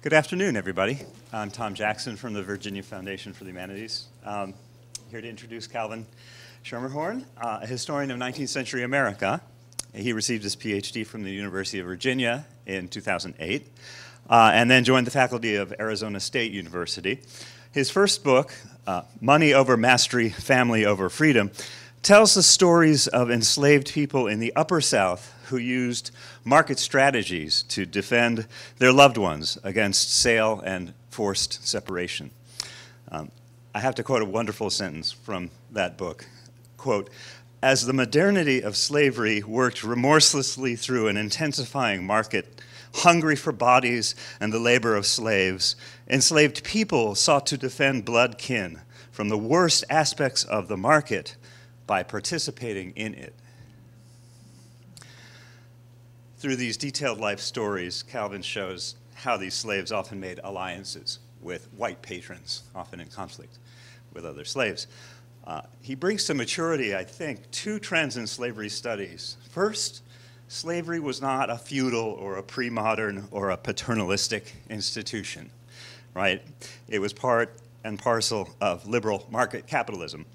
Good afternoon, everybody. I'm Tom Jackson from the Virginia Foundation for the Humanities. Here to introduce Calvin Schermerhorn, a historian of 19th century America. He received his PhD from the University of Virginia in 2008, and then joined the faculty of Arizona State University. His first book, Money Over Mastery, Family Over Freedom, tells the stories of enslaved people in the Upper South who used market strategies to defend their loved ones against sale and forced separation. I have to quote a wonderful sentence from that book. Quote, "As the modernity of slavery worked remorselessly through an intensifying market, hungry for bodies and the labor of slaves, enslaved people sought to defend blood kin from the worst aspects of the market by participating in it." Through these detailed life stories, Calvin shows how these slaves often made alliances with white patrons, often in conflict with other slaves. He brings to maturity, I think, two trends in slavery studies. First, slavery was not a feudal or a pre-modern or a paternalistic institution, right? It was part and parcel of liberal market capitalism.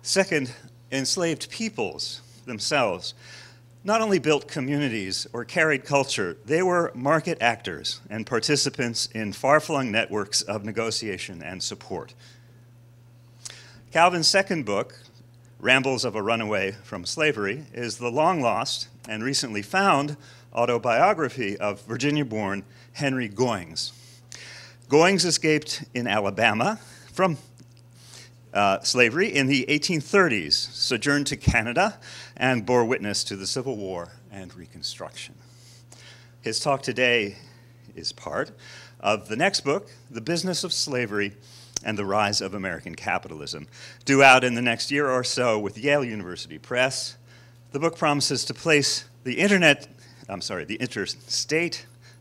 Second, enslaved peoples themselves not only built communities or carried culture, they were market actors and participants in far-flung networks of negotiation and support. Calvin's second book, Rambles of a Runaway from Slavery, is the long-lost and recently found autobiography of Virginia-born Henry Goings. Goings escaped in Alabama from slavery in the 1830s, sojourned to Canada, and bore witness to the Civil War and Reconstruction. His talk today is part of the next book, The Business of Slavery and the Rise of American Capitalism, due out in the next year or so with Yale University Press. The book promises to place the interstate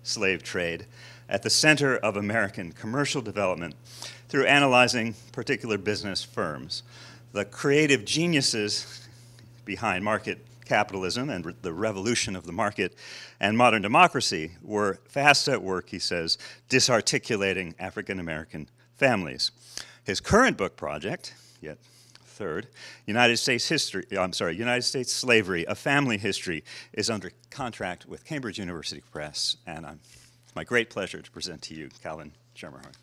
slave trade at the center of American commercial development through analyzing particular business firms. The creative geniuses behind market capitalism and the revolution of the market and modern democracy were fast at work, he says, disarticulating African-American families. His current book project, yet third, United States Slavery, A Family History, is under contract with Cambridge University Press, and it's my great pleasure to present to you Calvin Schermerhorn.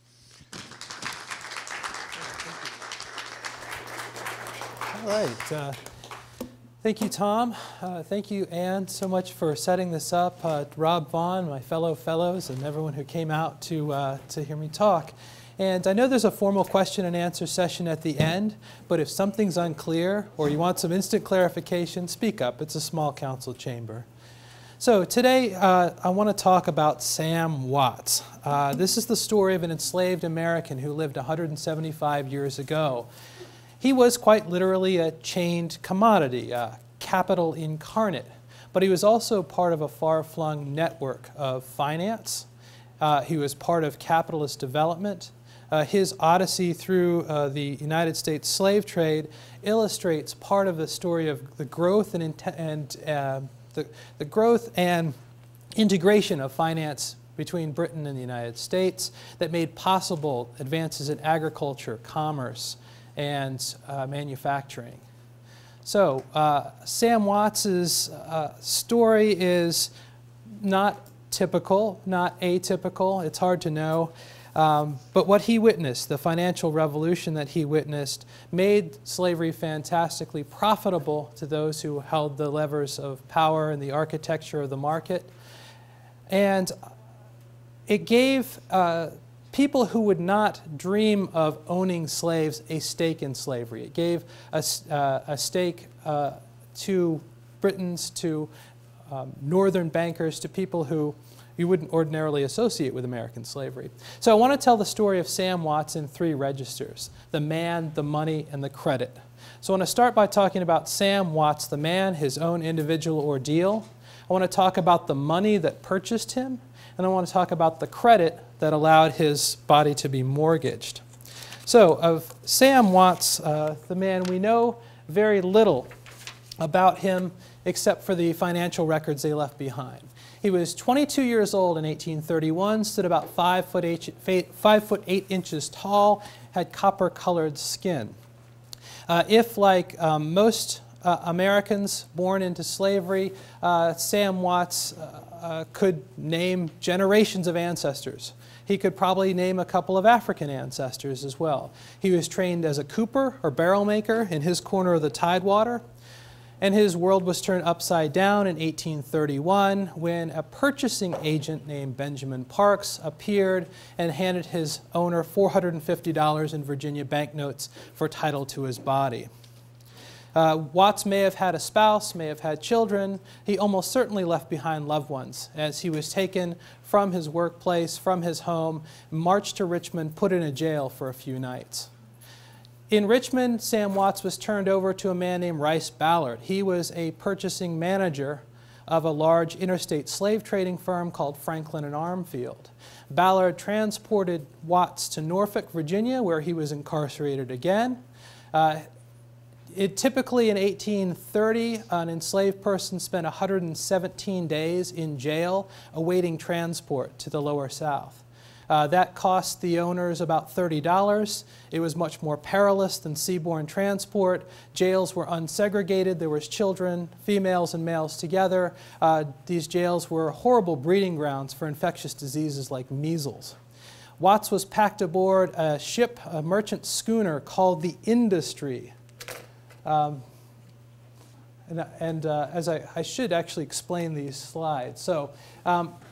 All right. Thank you, Tom. Thank you, Anne, so much for setting this up. Rob Vaughn, my fellows, and everyone who came out to hear me talk. And I know there's a formal question and answer session at the end, but if something's unclear or you want some instant clarification, speak up. It's a small council chamber. So today I want to talk about Samwats. This is the story of an enslaved American who lived 175 years ago. He was quite literally a chained commodity, capital incarnate, but he was also part of a far-flung network of finance. He was part of capitalist development. His odyssey through the United States slave trade illustrates part of the story of the growth the growth and integration of finance between Britain and the United States that made possible advances in agriculture, commerce, and manufacturing. So Samwats's story is not typical, not atypical. It's hard to know. But what he witnessed, the financial revolution that he witnessed, made slavery fantastically profitable to those who held the levers of power and the architecture of the market. And it gave people who would not dream of owning slaves a stake in slavery. It gave a stake to Britons, to northern bankers, to people who you wouldn't ordinarily associate with American slavery. So I want to tell the story of Samwats in three registers: the man, the money, and the credit. So I want to start by talking about Samwats, the man, his own individual ordeal. I want to talk about the money that purchased him, and I want to talk about the credit that allowed his body to be mortgaged. So of Samwats, the man, we know very little about him except for the financial records they left behind. He was 22 years old in 1831, stood about 5'8" tall, had copper-colored skin. If, like most Americans born into slavery, Samwats could name generations of ancestors. He could probably name a couple of African ancestors as well. He was trained as a cooper or barrel maker in his corner of the Tidewater, and his world was turned upside down in 1831 when a purchasing agent named Benjamin Parks appeared and handed his owner $450 in Virginia banknotes for title to his body. Watts may have had a spouse, may have had children. He almost certainly left behind loved ones as he was taken from his workplace, from his home, marched to Richmond, put in a jail for a few nights. In Richmond, Samwats was turned over to a man named Rice Ballard. He was a purchasing manager of a large interstate slave trading firm called Franklin and Armfield. Ballard transported Watts to Norfolk, Virginia, where he was incarcerated again. Typically in 1830, an enslaved person spent 117 days in jail awaiting transport to the lower South. That cost the owners about $30. It was much more perilous than seaborne transport. Jails were unsegregated. There was children, females and males together. These jails were horrible breeding grounds for infectious diseases like measles. Watts was packed aboard a ship, a merchant schooner called the Industry. I should actually explain these slides. So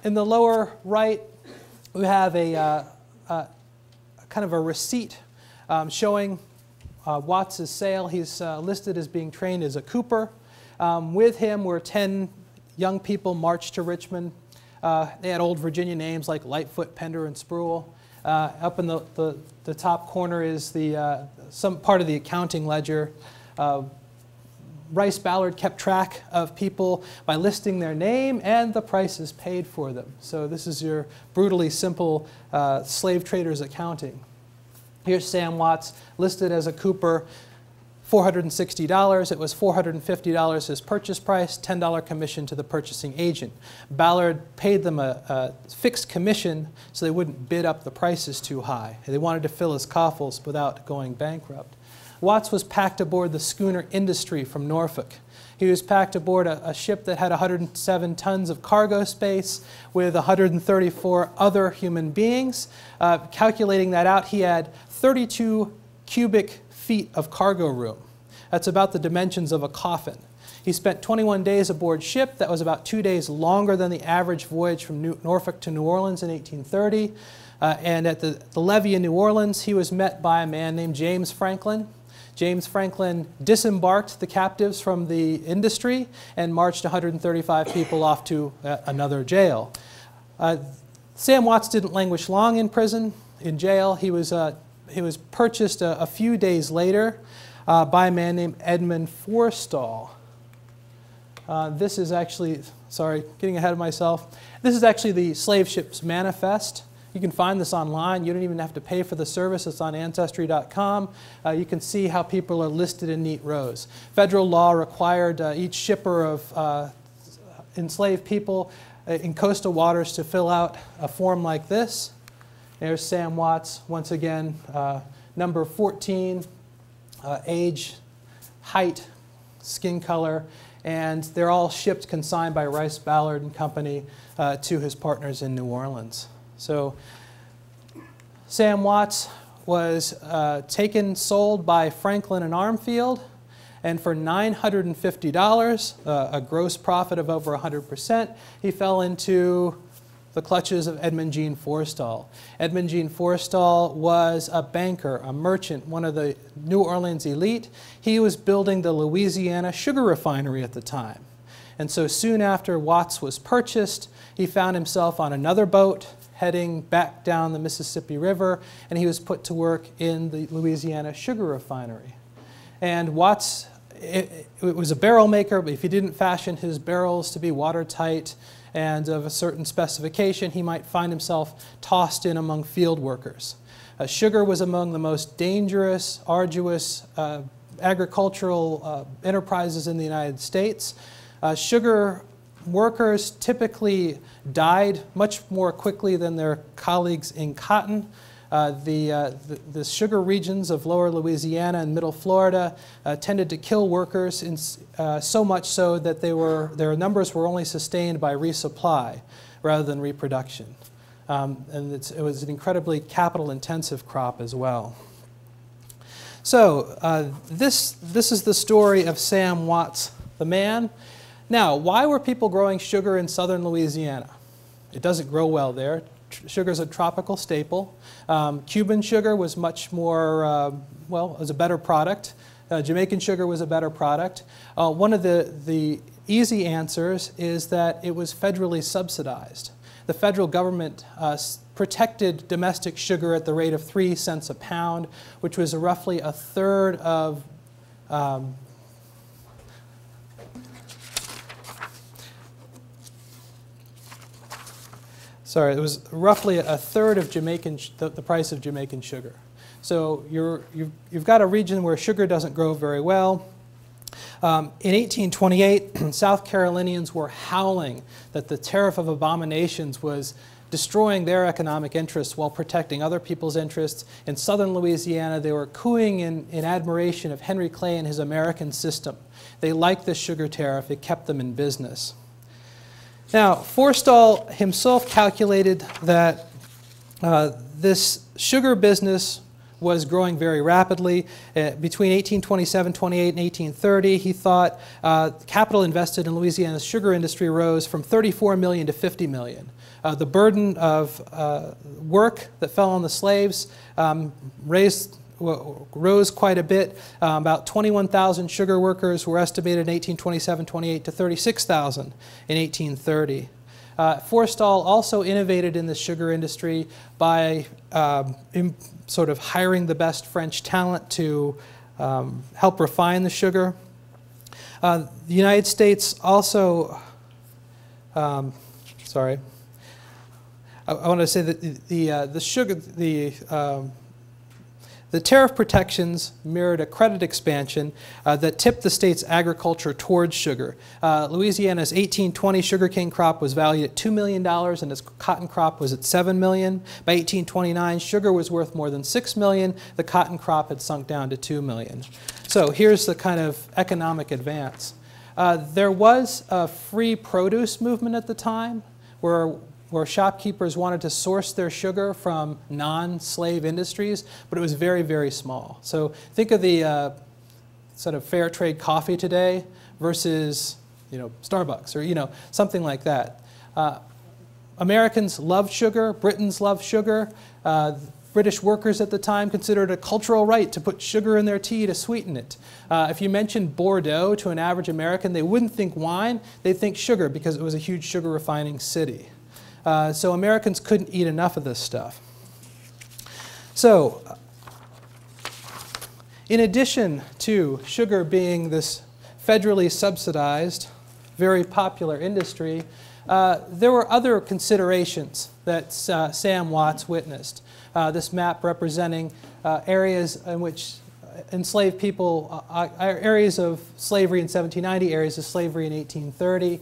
in the lower right, we have a kind of a receipt showing Watts' sale. He's listed as being trained as a cooper. With him were 10 young people marched to Richmond. They had old Virginia names like Lightfoot, Pender, and Spruill. Up in the top corner is some part of the accounting ledger. Rice Ballard kept track of people by listing their name and the prices paid for them. So this is your brutally simple slave trader's accounting. Here's Samwats listed as a cooper, $460. It was $450 his purchase price, $10 commission to the purchasing agent. Ballard paid them a fixed commission so they wouldn't bid up the prices too high. They wanted to fill his coffers without going bankrupt. Watts was packed aboard the schooner Industry from Norfolk. He was packed aboard a ship that had 107 tons of cargo space with 134 other human beings. Calculating that out, he had 32 cubic feet of cargo room. That's about the dimensions of a coffin. He spent 21 days aboard ship. That was about 2 days longer than the average voyage from Norfolk to New Orleans in 1830. And at the levee in New Orleans, he was met by a man named James Franklin. James Franklin disembarked the captives from the Industry and marched 135 people off to another jail. Samwats didn't languish long in prison, in jail. He was purchased a few days later by a man named Edmund Forstall. This is actually, sorry, getting ahead of myself. This is actually the slave ship's manifest. You can find this online. You don't even have to pay for the service. It's on Ancestry.com. You can see how people are listed in neat rows. Federal law required each shipper of enslaved people in coastal waters to fill out a form like this. There's Samwats, once again, number 14, age, height, skin color, and they're all shipped, consigned by Rice Ballard and Company to his partners in New Orleans. So Samwats was sold by Franklin and Armfield, and for $950, a gross profit of over 100%, he fell into the clutches of Edmund Jean Forstall. Edmund Jean Forstall was a banker, a merchant, one of the New Orleans elite. He was building the Louisiana sugar refinery at the time. And so soon after Watts was purchased, he found himself on another boat heading back down the Mississippi River, and he was put to work in the Louisiana sugar refinery. And Watts, it was a barrel maker, but if he didn't fashion his barrels to be watertight and of a certain specification, he might find himself tossed in among field workers. Sugar was among the most dangerous, arduous agricultural enterprises in the United States. Sugar workers typically died much more quickly than their colleagues in cotton. The sugar regions of lower Louisiana and middle Florida tended to kill workers so much so that their numbers were only sustained by resupply rather than reproduction. And it was an incredibly capital-intensive crop as well. So this is the story of Samwats, the man. Now, why were people growing sugar in southern Louisiana? It doesn't grow well there. Sugar is a tropical staple. Cuban sugar was much more, well, it was a better product. Jamaican sugar was a better product. One of the easy answers is that it was federally subsidized. The federal government protected domestic sugar at the rate of 3 cents a pound, which was roughly a third of sorry, it was roughly a third of the price of Jamaican sugar. So you've got a region where sugar doesn't grow very well. In 1828, South Carolinians were howling that the Tariff of Abominations was destroying their economic interests while protecting other people's interests. In southern Louisiana, they were cooing in admiration of Henry Clay and his American system. They liked the sugar tariff. It kept them in business. Now, Forstall himself calculated that this sugar business was growing very rapidly. Between 1827, 28, and 1830, he thought capital invested in Louisiana's sugar industry rose from 34 million to 50 million. The burden of work that fell on the slaves rose quite a bit. About 21,000 sugar workers were estimated in 1827-28 to 36,000 in 1830. Forstall also innovated in the sugar industry by sort of hiring the best French talent to help refine the sugar. The United States also, sorry, I want to say that the tariff protections mirrored a credit expansion that tipped the state's agriculture towards sugar. Louisiana's 1820 sugarcane crop was valued at $2 million and its cotton crop was at $7 million. By 1829, sugar was worth more than $6 million. The cotton crop had sunk down to $2 million. So here's the kind of economic advance. There was a free produce movement at the time where shopkeepers wanted to source their sugar from non-slave industries, but it was very, very small. So think of the sort of fair trade coffee today versus, Starbucks or, something like that. Americans loved sugar. Britons loved sugar. British workers at the time considered it a cultural right to put sugar in their tea to sweeten it. If you mentioned Bordeaux to an average American, they wouldn't think wine. They'd think sugar because it was a huge sugar refining city. So Americans couldn't eat enough of this stuff. So in addition to sugar being this federally subsidized, very popular industry, there were other considerations that Samwats witnessed. This map representing areas in which enslaved people, areas of slavery in 1790, areas of slavery in 1830.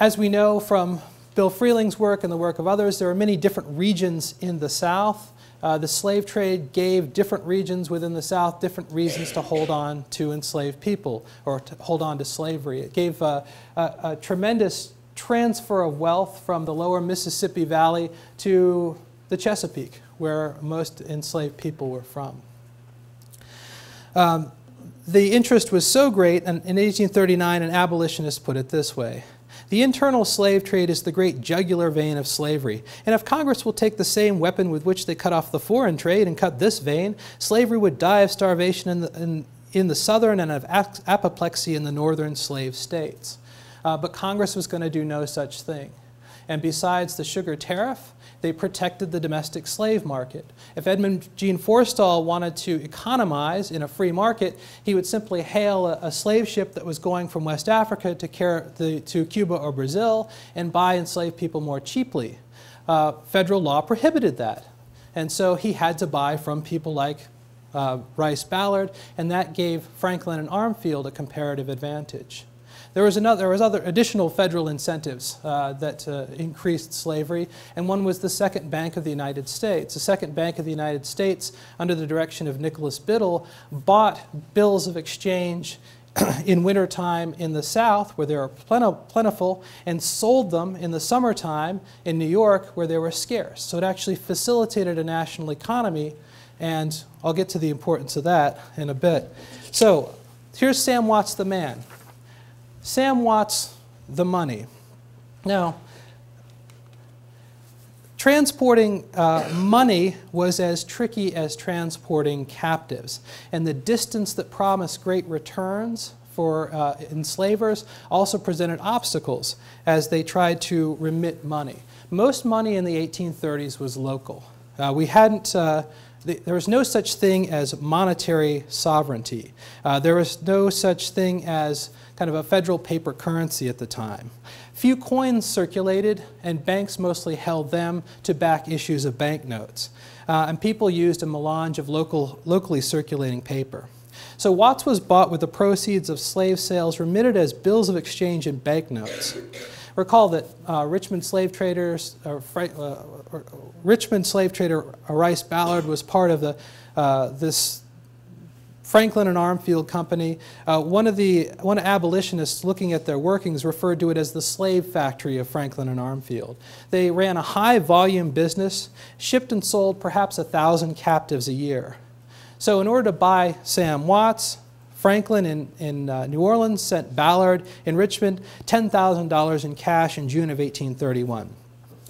As we know from Bill Freeling's work and the work of others, there are many different regions in the South. The slave trade gave different regions within the South different reasons to hold on to enslaved people or to hold on to slavery. It gave a tremendous transfer of wealth from the lower Mississippi Valley to the Chesapeake, where most enslaved people were from. The interest was so great, and in 1839 an abolitionist put it this way: the internal slave trade is the great jugular vein of slavery, and if Congress will take the same weapon with which they cut off the foreign trade and cut this vein, slavery would die of starvation in the southern and of apoplexy in the northern slave states. But Congress was going to do no such thing. And besides the sugar tariff, they protected the domestic slave market. If Edmund Jean Forstall wanted to economize in a free market, he would simply hail a slave ship that was going from West Africa to Cuba or Brazil and buy enslaved people more cheaply. Federal law prohibited that. And so he had to buy from people like Rice Ballard, and that gave Franklin and Armfield a comparative advantage. There was other additional federal incentives that increased slavery, and one was the Second Bank of the United States. The Second Bank of the United States, under the direction of Nicholas Biddle, bought bills of exchange in wintertime in the South, where they were plentiful, and sold them in the summertime in New York, where they were scarce. So it actually facilitated a national economy, and I'll get to the importance of that in a bit. So here's Samwats the man. Samwats the money. Now, transporting money was as tricky as transporting captives. And the distance that promised great returns for enslavers also presented obstacles as they tried to remit money. Most money in the 1830s was local. There was no such thing as monetary sovereignty. There was no such thing as kind of a federal paper currency at the time. Few coins circulated, and banks mostly held them to back issues of banknotes. And people used a melange of locally circulating paper. So Watts was bought with the proceeds of slave sales remitted as bills of exchange and banknotes. Recall that Richmond slave trader Rice Ballard was part of this Franklin and Armfield company. One abolitionists looking at their workings referred to it as the slave factory of Franklin and Armfield. They ran a high volume business, shipped and sold perhaps 1,000 captives a year. So in order to buy Sam Watts, Franklin in New Orleans sent Ballard in Richmond $10,000 in cash in June of 1831.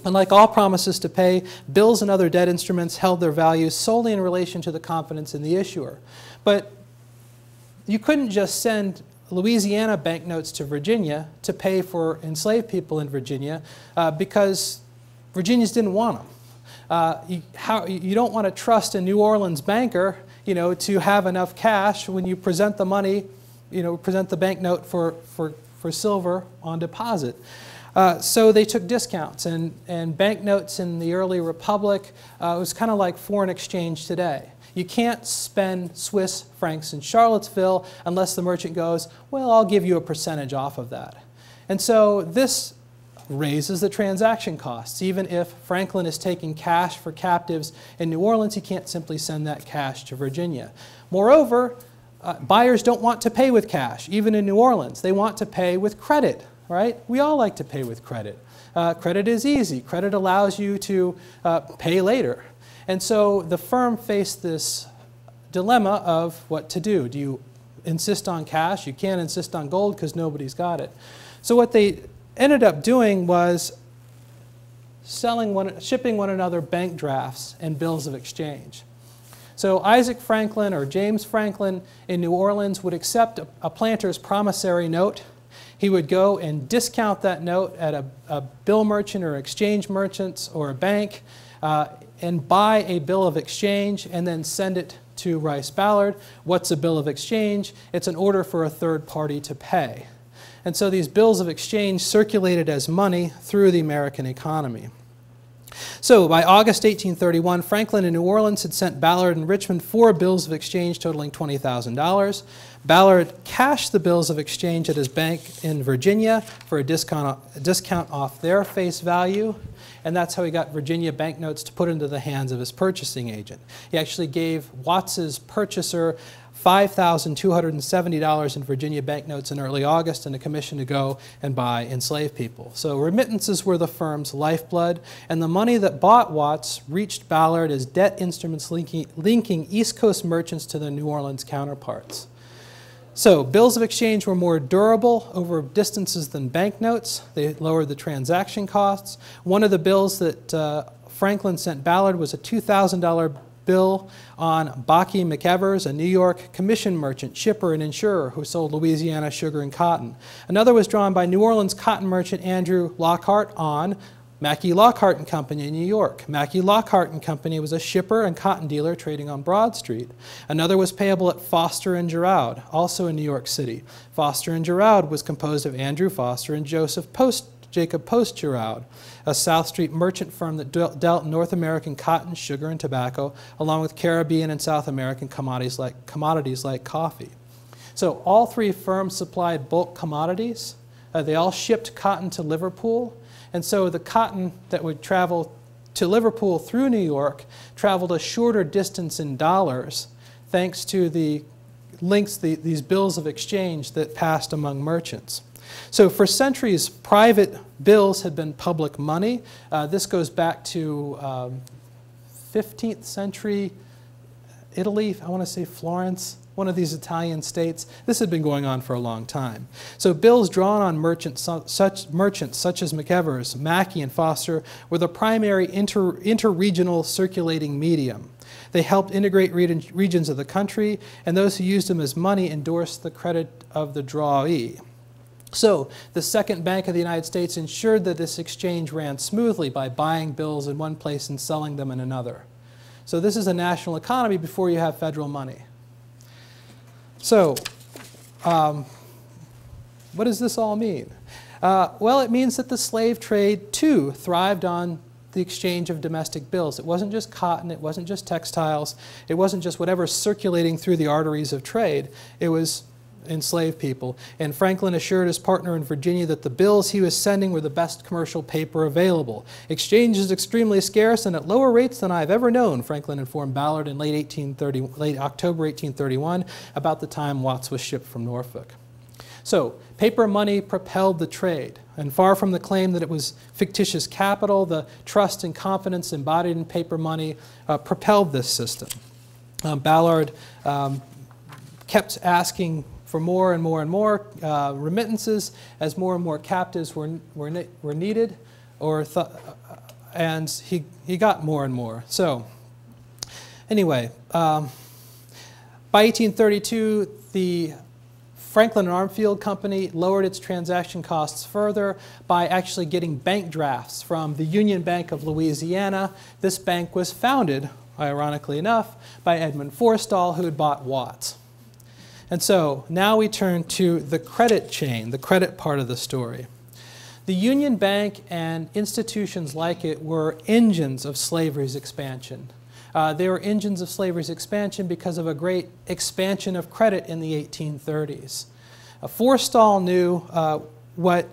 Unlike all promises to pay, bills and other debt instruments held their value solely in relation to the confidence in the issuer. But you couldn't just send Louisiana banknotes to Virginia to pay for enslaved people in Virginia because Virginians didn't want them. You don't want to trust a New Orleans banker, to have enough cash when you present the money, present the banknote for silver on deposit. So they took discounts, and banknotes in the early republic was kind of like foreign exchange today. You can't spend Swiss francs in Charlottesville unless the merchant goes, well, I'll give you a percentage off of that. And so this raises the transaction costs. Even if Franklin is taking cash for captives in New Orleans, he can't simply send that cash to Virginia. Moreover, buyers don't want to pay with cash, even in New Orleans. They want to pay with credit, right? We all like to pay with credit. Credit is easy. Credit allows you to pay later. And so the firm faced this dilemma of what to do. Do you insist on cash? You can't insist on gold because nobody's got it. So what they ended up doing was shipping one another bank drafts and bills of exchange. So Isaac Franklin or James Franklin in New Orleans would accept a planter's promissory note. He would go and discount that note at a bill merchant or exchange merchants or a bank and buy a bill of exchange and then send it to Rice Ballard. What's a bill of exchange? It's an order for a third party to pay. And so these bills of exchange circulated as money through the American economy. So by August 1831, Franklin in New Orleans had sent Ballard in Richmond 4 bills of exchange totaling $20,000. Ballard cashed the bills of exchange at his bank in Virginia for a discount off their face value, and that's how he got Virginia banknotes to put into the hands of his purchasing agent. He actually gave Watts's purchaser $5,270 in Virginia banknotes in early August and a commission to go and buy enslaved people. So remittances were the firm's lifeblood, and the money that bought Watts reached Ballard as debt instruments linking East Coast merchants to their New Orleans counterparts. So bills of exchange were more durable over distances than banknotes. They lowered the transaction costs. One of the bills that Franklin sent Ballard was a $2,000 bill on Baki McEvers, a New York commission merchant, shipper, and insurer who sold Louisiana sugar and cotton. Another was drawn by New Orleans cotton merchant Andrew Lockhart on Mackey Lockhart and Company in New York. Mackey Lockhart and Company was a shipper and cotton dealer trading on Broad Street. Another was payable at Foster and Giroud, also in New York City. Foster and Giroud was composed of Andrew Foster and Jacob Post Giroud, a South Street merchant firm that dealt North American cotton, sugar, and tobacco, along with Caribbean and South American commodities like coffee. So all three firms supplied bulk commodities. They all shipped cotton to Liverpool. And so the cotton that would travel to Liverpool through New York traveled a shorter distance in dollars thanks to the links, these bills of exchange that passed among merchants. So for centuries, private bills had been public money. This goes back to 15th century Italy, I want to say Florence, one of these Italian states. This had been going on for a long time. So bills drawn on merchants such as McEvers, Mackey, and Foster were the primary interregional circulating medium. They helped integrate regions of the country, and those who used them as money endorsed the credit of the drawee. So the Second Bank of the United States ensured that this exchange ran smoothly by buying bills in one place and selling them in another. So this is a national economy before you have federal money. So what does this all mean? Well, it means that the slave trade, too, thrived on the exchange of domestic bills. It wasn't just cotton, it wasn't just textiles, it wasn't just whatever's circulating through the arteries of trade. It was enslaved people. And Franklin assured his partner in Virginia that the bills he was sending were the best commercial paper available. Exchange is extremely scarce and at lower rates than I've ever known, Franklin informed Ballard in late October 1831, about the time Watts was shipped from Norfolk. So, paper money propelled the trade, and far from the claim that it was fictitious capital, the trust and confidence embodied in paper money propelled this system. Ballard kept asking for more and more and more remittances as more and more captives were needed, and he got more and more. So, anyway, by 1832, the Franklin and Armfield Company lowered its transaction costs further by actually getting bank drafts from the Union Bank of Louisiana. This bank was founded, ironically enough, by Edmund Forstall, who had bought Watts. And so now we turn to the credit chain, the credit part of the story. The Union Bank and institutions like it were engines of slavery's expansion. They were engines of slavery's expansion because of a great expansion of credit in the 1830s. Forstall knew what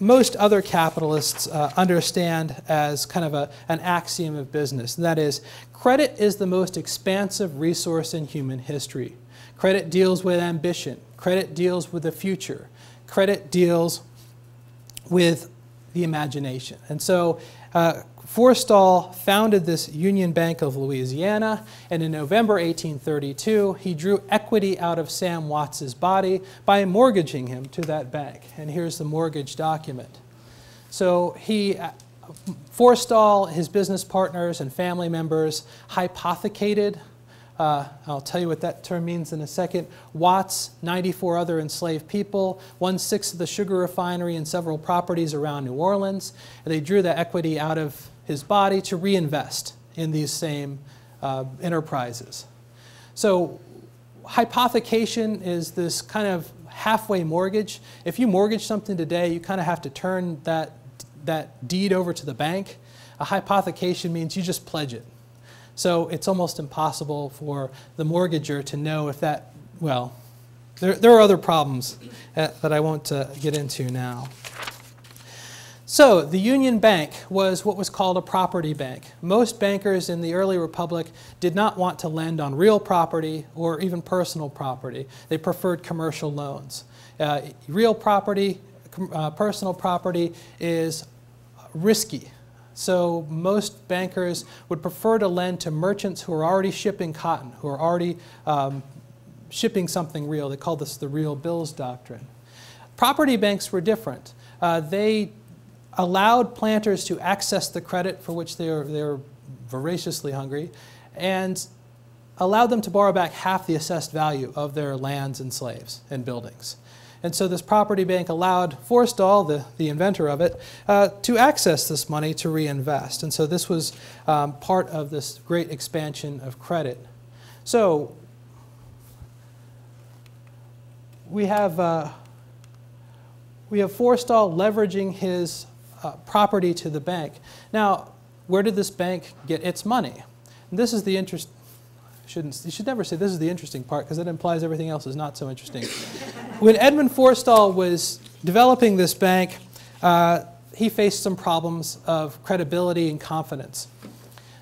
most other capitalists understand as kind of an axiom of business, and that is, credit is the most expansive resource in human history. Credit deals with ambition. Credit deals with the future. Credit deals with the imagination. And so Forstall founded this Union Bank of Louisiana, and in November 1832, he drew equity out of Sam Watts's body by mortgaging him to that bank. And here's the mortgage document. So Forstall, his business partners and family members hypothecated, I'll tell you what that term means in a second, Watts, 94 other enslaved people, 1/6 of the sugar refinery and several properties around New Orleans. And they drew that equity out of his body to reinvest in these same enterprises. So hypothecation is this kind of halfway mortgage. If you mortgage something today, you kind of have to turn that deed over to the bank. A hypothecation means you just pledge it. So it's almost impossible for the mortgager to know if that, well, there are other problems that I won't get into now. So the Union Bank was what was called a property bank. Most bankers in the early republic did not want to lend on real property or even personal property. They preferred commercial loans. Real property, personal property is risky. So most bankers would prefer to lend to merchants who are already shipping cotton, who are already shipping something real. They call this the real bills doctrine. Property banks were different. They allowed planters to access the credit for which they were voraciously hungry, and allowed them to borrow back half the assessed value of their lands and slaves and buildings. And so this property bank allowed Forstall, the inventor of it, to access this money to reinvest. And so this was part of this great expansion of credit. So we have Forstall leveraging his property to the bank. Now, where did this bank get its money? And this is the You should never say this is the interesting part, because that implies everything else is not so interesting. When Edmund Forstall was developing this bank, he faced some problems of credibility and confidence.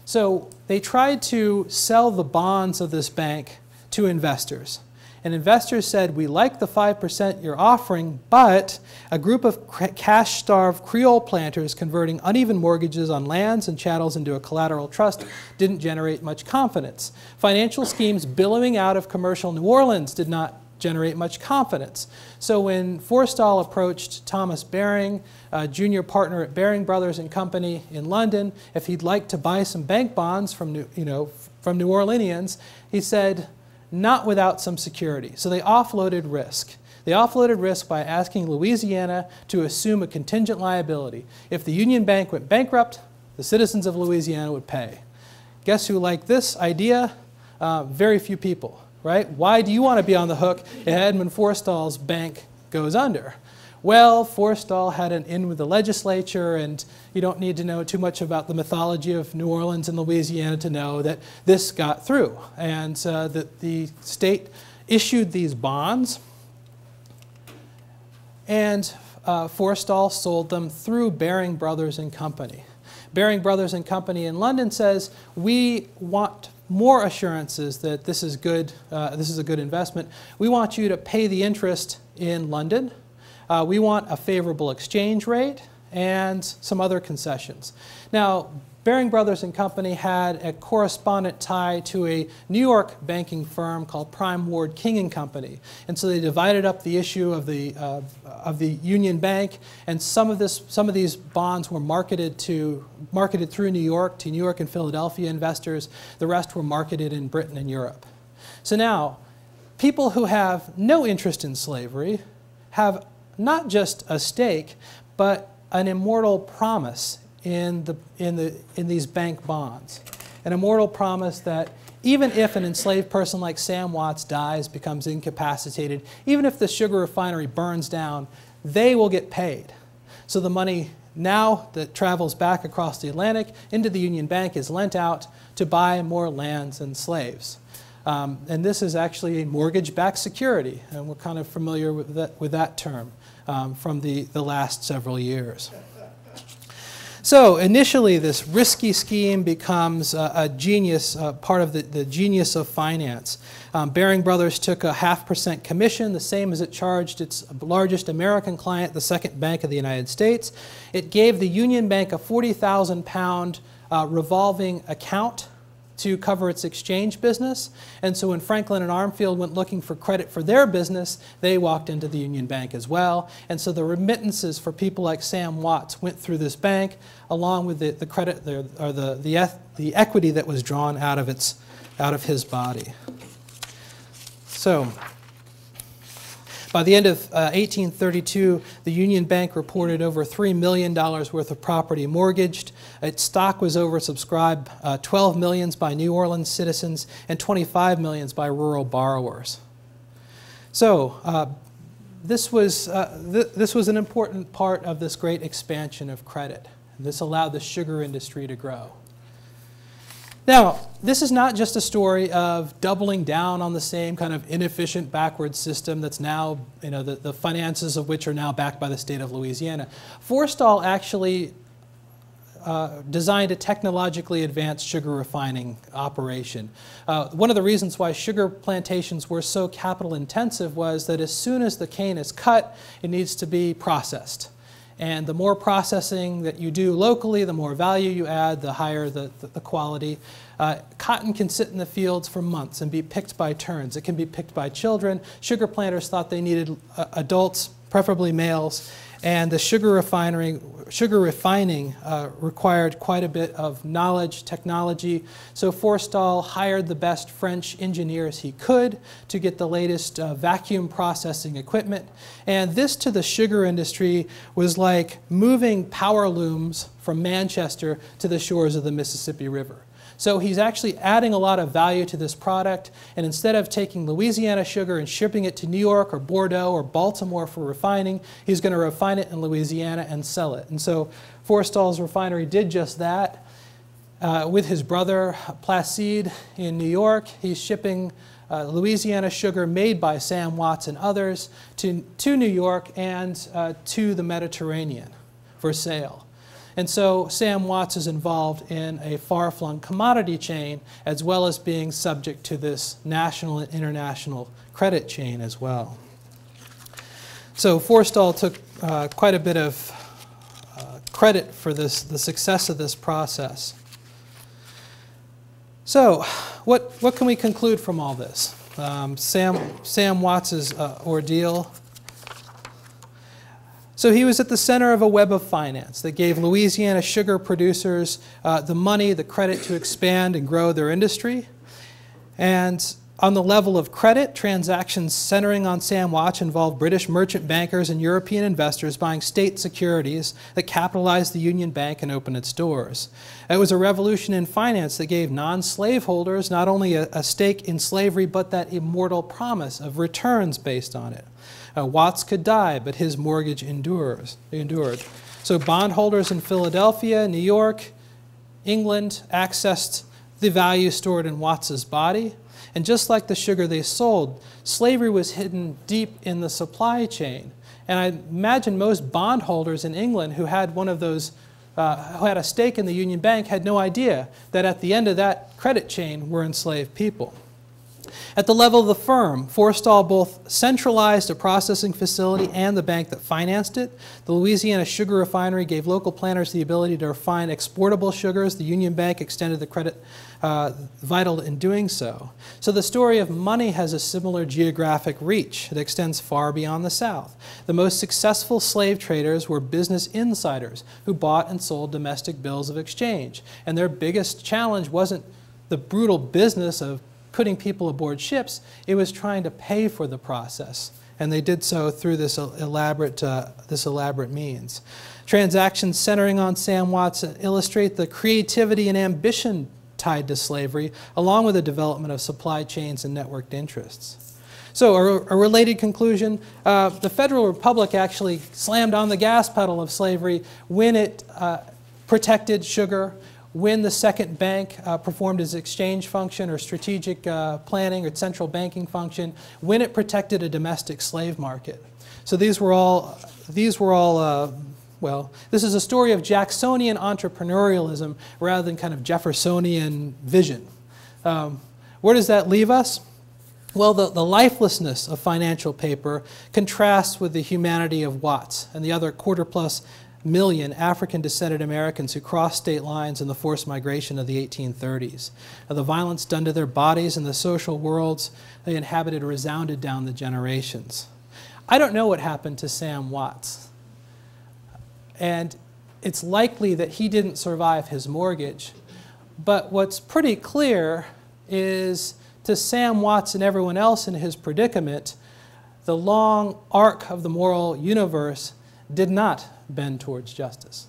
So they tried to sell the bonds of this bank to investors. And investors said, we like the 5% you're offering, but a group of cash-starved Creole planters converting uneven mortgages on lands and chattels into a collateral trust didn't generate much confidence. Financial schemes billowing out of commercial New Orleans did not generate much confidence. So when Forstall approached Thomas Baring, a junior partner at Baring Brothers and Company in London, if he'd like to buy some bank bonds from New Orleanians, he said, not without some security. So they offloaded risk. They offloaded risk by asking Louisiana to assume a contingent liability. If the Union Bank went bankrupt, the citizens of Louisiana would pay. Guess who liked this idea? Very few people, right? Why do you want to be on the hook if Edmund Forstall's bank goes under? Well, Forstall had an in with the legislature, and you don't need to know too much about the mythology of New Orleans and Louisiana to know that this got through, and that the state issued these bonds, and Forstall sold them through Baring Brothers and Company. Baring Brothers and Company in London says, we want more assurances that this is good, this is a good investment. We want you to pay the interest in London. We want a favorable exchange rate and some other concessions. Now, Baring Brothers and Company had a correspondent tie to a New York banking firm called Prime Ward King and Company, and so they divided up the issue of the Union Bank, and some of these bonds were marketed through New York to New York and Philadelphia investors. The rest were marketed in Britain and Europe. So now, people who have no interest in slavery have not just a stake, but an immortal promise in these bank bonds. An immortal promise that even if an enslaved person like Samwats dies, becomes incapacitated, even if the sugar refinery burns down, they will get paid. So the money now that travels back across the Atlantic into the Union Bank is lent out to buy more lands and slaves. And this is actually a mortgage-backed security, and we're kind of familiar with that term from the last several years. So initially, this risky scheme becomes a genius, part of the genius of finance. Baring Brothers took a 0.5% commission, the same as it charged its largest American client, the Second Bank of the United States. It gave the Union Bank a 40,000 pound revolving account to cover its exchange business. And so when Franklin and Armfield went looking for credit for their business, they walked into the Union Bank as well. And so the remittances for people like Samwats went through this bank, along with the credit or the equity that was drawn out of his body. So by the end of 1832, the Union Bank reported over $3 million worth of property mortgaged. Its stock was oversubscribed 12 millions by New Orleans citizens and 25 millions by rural borrowers. So this was an important part of this great expansion of credit. This allowed the sugar industry to grow. Now, this is not just a story of doubling down on the same kind of inefficient backward system that's now, the finances of which are now backed by the state of Louisiana. Forstall actually designed a technologically advanced sugar refining operation. One of the reasons why sugar plantations were so capital intensive was that as soon as the cane is cut, it needs to be processed. And the more processing that you do locally, the more value you add, the higher the quality. Cotton can sit in the fields for months and be picked by turns. It can be picked by children. Sugar planters thought they needed adults, preferably males. And the sugar refining required quite a bit of knowledge, technology. So Forstall hired the best French engineers he could to get the latest vacuum processing equipment. And this to the sugar industry was like moving power looms from Manchester to the shores of the Mississippi River. So he's actually adding a lot of value to this product, and instead of taking Louisiana sugar and shipping it to New York or Bordeaux or Baltimore for refining, he's going to refine it in Louisiana and sell it. And so Forstall's refinery did just that. with his brother Placide in New York. He's shipping Louisiana sugar made by Samwats and others to New York and to the Mediterranean for sale. And so Samwats is involved in a far-flung commodity chain as well as being subject to this national and international credit chain as well. So Forstall took quite a bit of credit for the success of this process. So what can we conclude from all this? Samwats' ordeal. So he was at the center of a web of finance that gave Louisiana sugar producers the money, the credit to expand and grow their industry. And on the level of credit, transactions centering on Samwats involved British merchant bankers and European investors buying state securities that capitalized the Union Bank and opened its doors. It was a revolution in finance that gave non-slave holders not only a stake in slavery, but that immortal promise of returns based on it. Watts could die, but his mortgage endured. So bondholders in Philadelphia, New York, England accessed the value stored in Watts's body. And just like the sugar they sold, slavery was hidden deep in the supply chain. And I imagine most bondholders in England who had one of those, who had a stake in the Union Bank had no idea that at the end of that credit chain were enslaved people. At the level of the firm, Forstall both centralized a processing facility and the bank that financed it. The Louisiana Sugar Refinery gave local planters the ability to refine exportable sugars. The Union Bank extended the credit vital in doing so. So the story of money has a similar geographic reach. It extends far beyond the South. The most successful slave traders were business insiders who bought and sold domestic bills of exchange. And their biggest challenge wasn't the brutal business of putting people aboard ships, it was trying to pay for the process. And they did so through this elaborate means. Transactions centering on Samwats illustrate the creativity and ambition tied to slavery, along with the development of supply chains and networked interests. So a related conclusion, the Federal Republic actually slammed on the gas pedal of slavery when it protected sugar, when the second bank performed its exchange function or strategic planning or central banking function, when it protected a domestic slave market. So these were all well, this is a story of Jacksonian entrepreneurialism rather than kind of Jeffersonian vision. Where does that leave us? Well, the lifelessness of financial paper contrasts with the humanity of Watts and the other +250,000 African-descended Americans who crossed state lines in the forced migration of the 1830s. The violence done to their bodies and the social worlds they inhabited resounded down the generations. I don't know what happened to Samwats. And it's likely that he didn't survive his mortgage. But what's pretty clear is to Samwats and everyone else in his predicament, the long arc of the moral universe did not bend towards justice.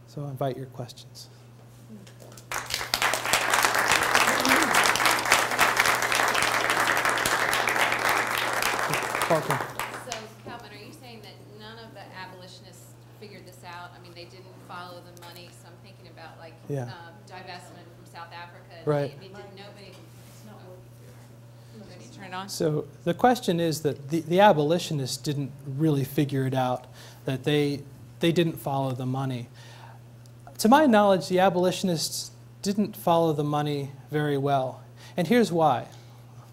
So I invite your questions. Welcome. So, Calvin, are you saying that none of the abolitionists figured this out? I mean, they didn't follow the money, so I'm thinking about like divestment from South Africa. Right. They didn't know, but turn it on. So the question is that the abolitionists didn't really figure it out, that they didn't follow the money. To my knowledge, the abolitionists didn't follow the money very well. And here's why.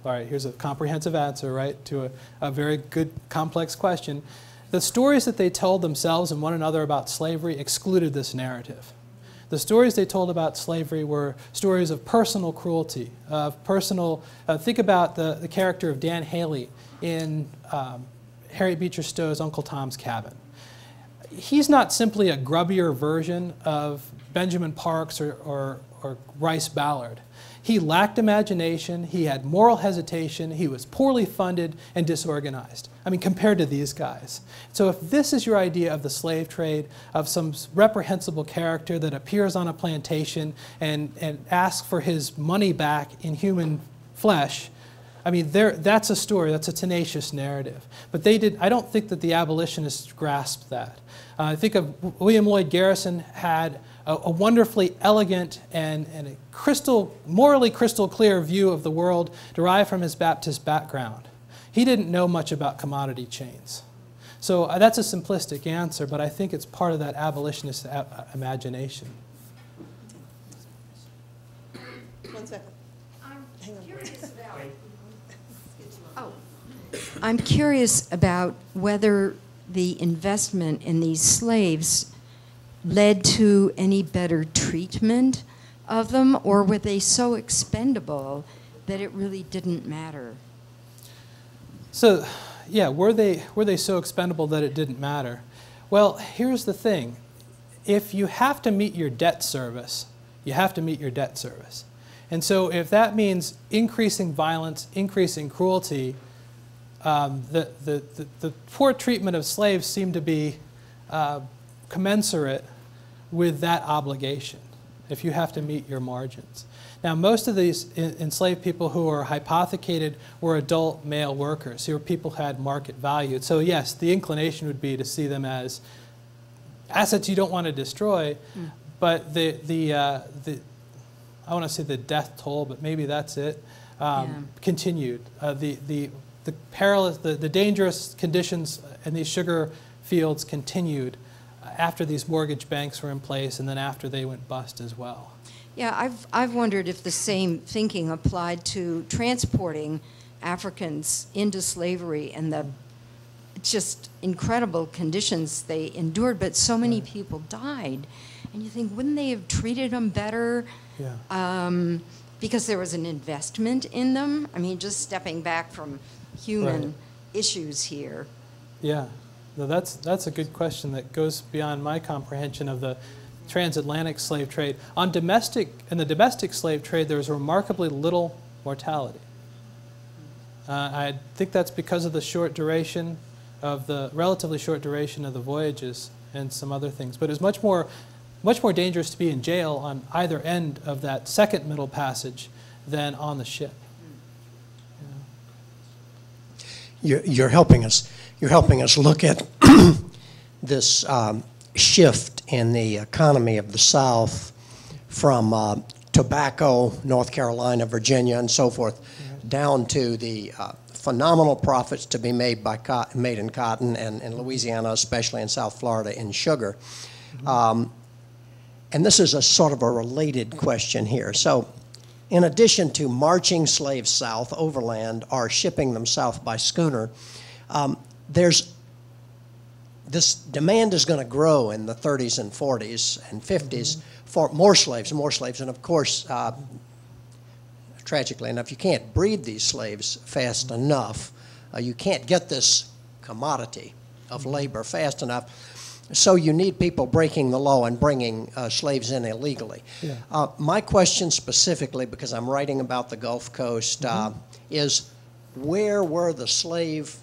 All right, here's a comprehensive answer, right, to a very good, complex question. The stories that they told themselves and one another about slavery excluded this narrative. The stories they told about slavery were stories of personal cruelty, of personal, think about the character of Dan Haley in Harriet Beecher Stowe's Uncle Tom's Cabin. He's not simply a grubbier version of Benjamin Parks or Rice Ballard. He lacked imagination, he had moral hesitation, he was poorly funded and disorganized. I mean, compared to these guys. So if this is your idea of the slave trade, of some reprehensible character that appears on a plantation and asks for his money back in human flesh, I mean, that's a story, that's a tenacious narrative. But they did, I don't think that the abolitionists grasped that. I think of William Lloyd Garrison had a wonderfully elegant and a morally crystal clear view of the world derived from his Baptist background. He didn't know much about commodity chains. So that's a simplistic answer, but I think it's part of that abolitionist imagination. 1 second. I'm curious about whether the investment in these slaves led to any better treatment of them, or were they so expendable that it really didn't matter? So, yeah, were they so expendable that it didn't matter? Well, here's the thing. If you have to meet your debt service, you have to meet your debt service. And so if that means increasing violence, increasing cruelty, the poor treatment of slaves seemed to be commensurate with that obligation, if you have to meet your margins. Now, most of these enslaved people who were hypothecated were adult male workers, who were people who had market value. So yes, the inclination would be to see them as assets you don't want to destroy, but I want to say the death toll, but maybe that's it, continued. The perilous, the dangerous conditions in these sugar fields continued after these mortgage banks were in place, and then after they went bust as well. Yeah, I've wondered if the same thinking applied to transporting Africans into slavery and the just incredible conditions they endured, but so many people died. And you think, wouldn't they have treated them better? Yeah. Because there was an investment in them? I mean, just stepping back from human issues here. Yeah, no, that's a good question that goes beyond my comprehension of the transatlantic slave trade. In the domestic slave trade, there was remarkably little mortality. I think that's because of the relatively short duration of the voyages and some other things. But it's much more dangerous to be in jail on either end of that second middle passage than on the ship. You're helping us look at this shift in the economy of the South from tobacco, North Carolina, Virginia, and so forth, down to the phenomenal profits to be made in cotton, and in Louisiana, especially in South Florida, in sugar. And this is a sort of a related question here. So, in addition to marching slaves south overland or shipping them south by schooner, this demand is going to grow in the 30s and 40s and 50s for more slaves. And of course, tragically enough, you can't breed these slaves fast enough. You can't get this commodity of labor fast enough. So you need people breaking the law and bringing slaves in illegally. Yeah. My question specifically, because I'm writing about the Gulf Coast, is where were the slave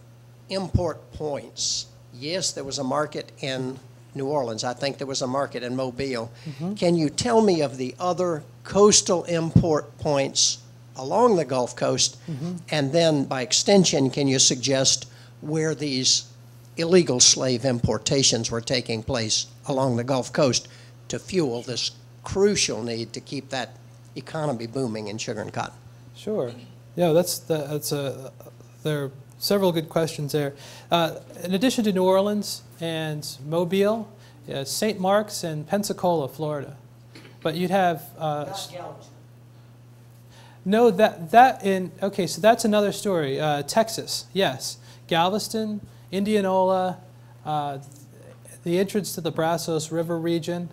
import points? Yes, there was a market in New Orleans. I think there was a market in Mobile. Can you tell me of the other coastal import points along the Gulf Coast? And then, by extension, can you suggest where these illegal slave importations were taking place along the Gulf Coast to fuel this crucial need to keep that economy booming in sugar and cotton? Sure. Yeah, there are several good questions there. In addition to New Orleans and Mobile, St. Mark's and Pensacola, Florida. But you'd have... no, okay, so that's another story. Texas, yes. Galveston, Indianola, the entrance to the Brazos River region,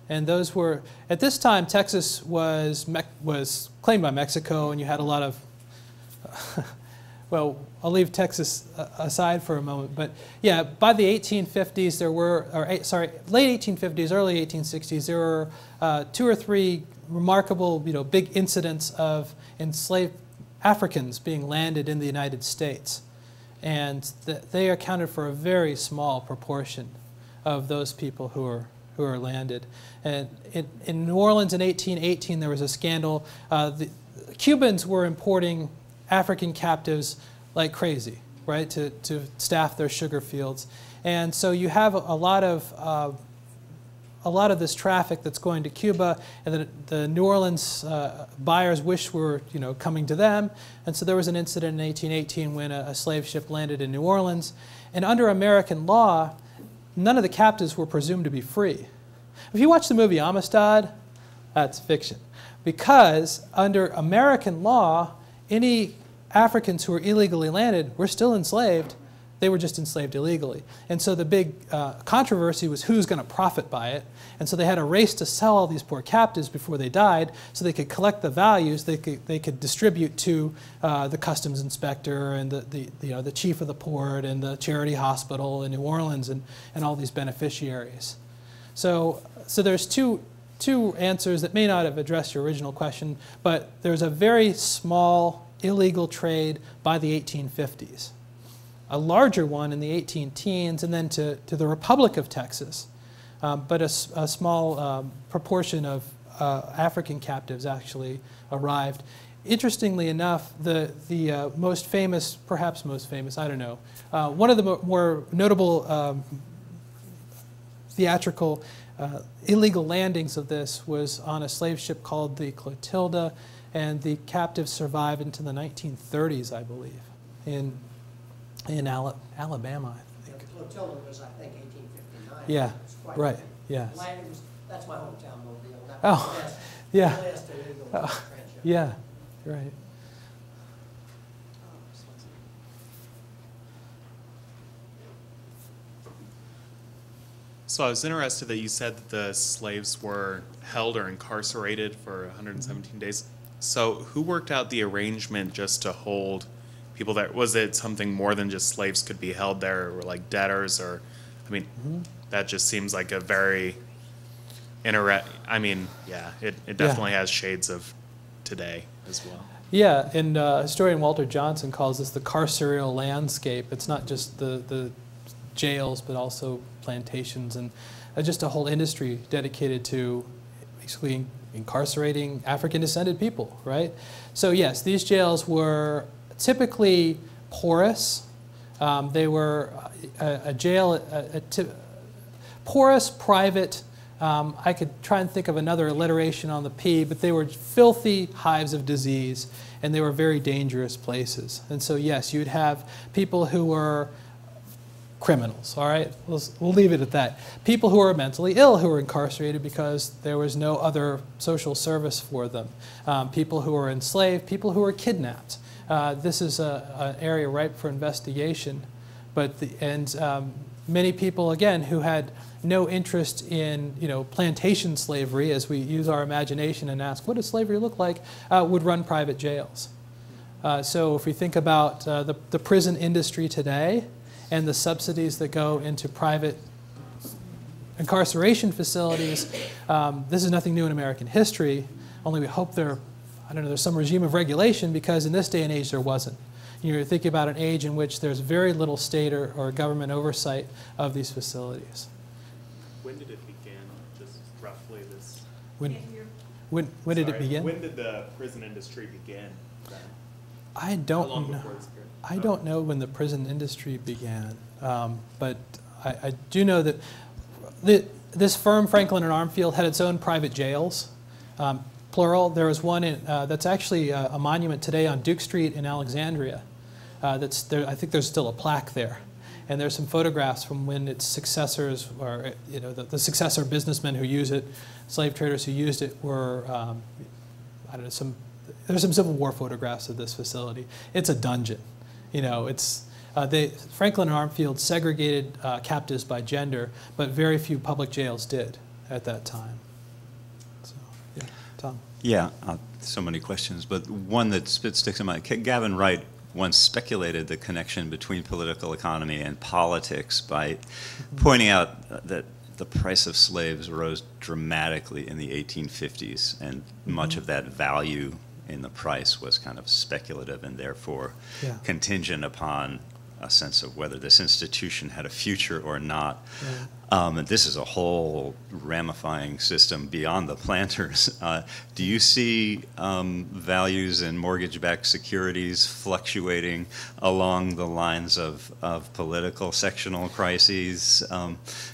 and those were, at this time, Texas was claimed by Mexico, and you had a lot of, well, I'll leave Texas aside for a moment, but yeah, by the 1850s there were, late 1850s, early 1860s, there were 2 or 3 remarkable, big incidents of enslaved Africans being landed in the United States. And they accounted for a very small proportion of those people who are landed. And in New Orleans in 1818, there was a scandal. The Cubans were importing African captives like crazy, right, to staff their sugar fields. And so you have a lot of this traffic that's going to Cuba, and the New Orleans buyers wish were, coming to them. And so there was an incident in 1818 when a slave ship landed in New Orleans. And under American law, none of the captives were presumed to be free. If you watch the movie Amistad, that's fiction. Because under American law, any Africans who were illegally landed were still enslaved. They were just enslaved illegally. And so the big controversy was who's going to profit by it. And so they had a race to sell all these poor captives before they died so they could collect the values they could distribute to the customs inspector and the chief of the port and the charity hospital in New Orleans and all these beneficiaries. So there's two answers that may not have addressed your original question, but there's a very small illegal trade by the 1850s. A larger one in the 18-teens, and then to the Republic of Texas. But a small proportion of African captives actually arrived. Interestingly enough, the most famous, perhaps most famous, I don't know, one of the more notable theatrical illegal landings of this was on a slave ship called the Clotilda, and the captives survived into the 1930s, I believe, in Alabama, I think. Clotilda was, I think, 1859. Yeah, right, yes. That's my hometown, Mobile. That Oh, was yeah. the last illegal transship. Yeah, right. So I was interested that you said that the slaves were held or incarcerated for 117 days. So who worked out the arrangement just to hold people there? Was it something more than just slaves could be held there, or like debtors, or, I mean, that just seems like a very it definitely has shades of today as well. Yeah, and historian Walter Johnson calls this the carceral landscape. It's not just the jails, but also plantations and just a whole industry dedicated to basically incarcerating African-descended people, right? So yes, these jails were typically porous. They were a jail, porous, private. I could try and think of another alliteration on the P, but they were filthy hives of disease, and they were very dangerous places. And so yes, you'd have people who were criminals, all right? We'll leave it at that. People who were mentally ill who were incarcerated because there was no other social service for them. People who were enslaved, people who were kidnapped. This is an area ripe for investigation. Many people, again, who had no interest in plantation slavery, as we use our imagination and ask, what does slavery look like, would run private jails. So if we think about the prison industry today, and the subsidies that go into private incarceration facilities, this is nothing new in American history, only we hope there's some regime of regulation, because in this day and age there wasn't. You're thinking about an age in which there's very little state or government oversight of these facilities. When did it begin, just roughly this? When did it begin? When did the prison industry begin then? I don't How long know. before this period? I don't know when the prison industry began, but I do know that this firm, Franklin and Armfield, had its own private jails, plural. There was one that's actually a monument today on Duke Street in Alexandria. That's there. I think there's still a plaque there, and there's some photographs from when its successors, or the successor businessmen who use it, slave traders who used it, were there's some Civil War photographs of this facility. It's a dungeon. Franklin and Armfield segregated captives by gender, but very few public jails did at that time. So, yeah, Tom. Yeah, so many questions, but one that sticks in my mind. Gavin Wright once speculated the connection between political economy and politics by pointing out that the price of slaves rose dramatically in the 1850s, and much of that value in the price was kind of speculative and therefore contingent upon a sense of whether this institution had a future or not. Yeah. And this is a whole ramifying system beyond the planters. Do you see values in mortgage-backed securities fluctuating along the lines of political sectional crises?